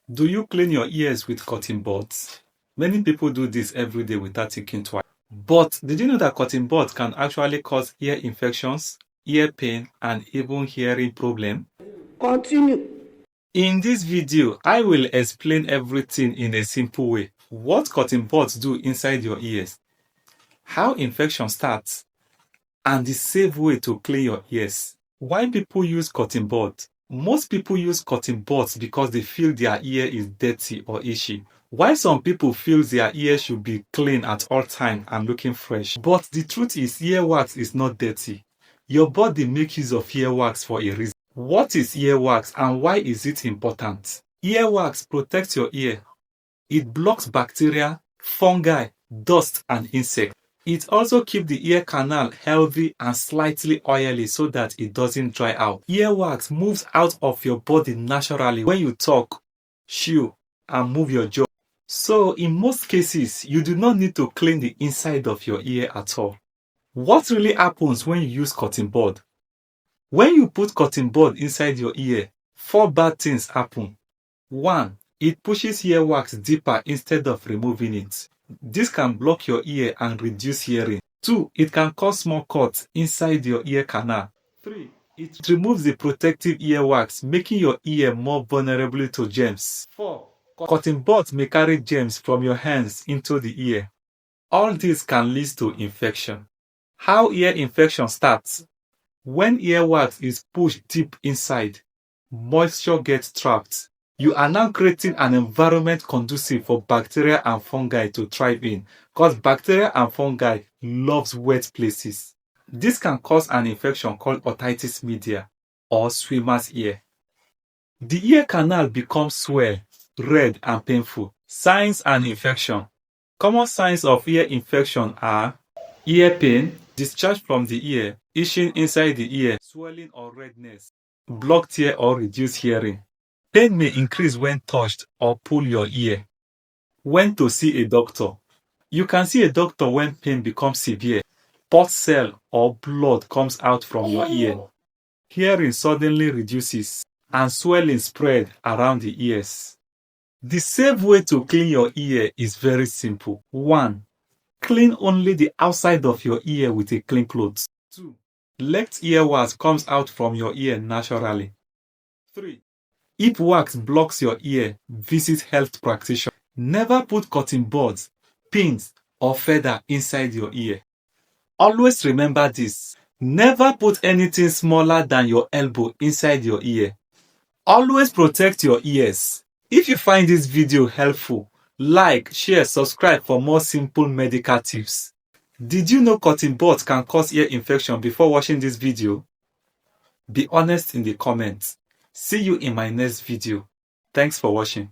Do you clean your ears with cotton buds? Many people do this every day without thinking twice. But did you know that cotton buds can actually cause ear infections, ear pain, and even hearing problems? Continue. In this video, I will explain everything in a simple way. What cotton buds do inside your ears, how infection starts, and the safe way to clean your ears. Why people use cotton buds? Most people use cotton buds because they feel their ear is dirty or itchy. While some people feel their ear should be clean at all times and looking fresh. But the truth is, earwax is not dirty. Your body makes use of earwax for a reason. What is earwax and why is it important? Earwax protects your ear. It blocks bacteria, fungi, dust, and insects. It also keeps the ear canal healthy and slightly oily so that it doesn't dry out. Earwax moves out of your body naturally when you talk, chew, and move your jaw. So in most cases, you do not need to clean the inside of your ear at all. What really happens when you use cotton bud? When you put cotton bud inside your ear, 4 bad things happen. 1. It pushes earwax deeper instead of removing it. This can block your ear and reduce hearing. 2. It can cause small cuts inside your ear canal. 3. It removes the protective earwax, making your ear more vulnerable to germs. 4. Cotton buds may carry germs from your hands into the ear. All this can lead to infection. How ear infection starts? When earwax is pushed deep inside, moisture gets trapped. You are now creating an environment conducive for bacteria and fungi to thrive in, because bacteria and fungi loves wet places. This can cause an infection called otitis media or swimmer's ear. The ear canal becomes swell, red, and painful. Signs and infection. Common signs of ear infection are ear pain, discharge from the ear, itching inside the ear, swelling or redness, blocked ear or reduced hearing. Pain may increase when touched or pull your ear. When to see a doctor? You can see a doctor when pain becomes severe, pus cell or blood comes out from your ear, hearing suddenly reduces, and swelling spread around the ears. The safe way to clean your ear is very simple. 1. Clean only the outside of your ear with a clean cloth. 2. Let earwax comes out from your ear naturally. 3. If wax blocks your ear, visit health practitioner. Never put cotton buds, pins, or feather inside your ear. Always remember this. Never put anything smaller than your elbow inside your ear. Always protect your ears. If you find this video helpful, like, share, subscribe for more simple medical tips. Did you know cotton buds can cause ear infection before watching this video? Be honest in the comments. See you in my next video. Thanks for watching.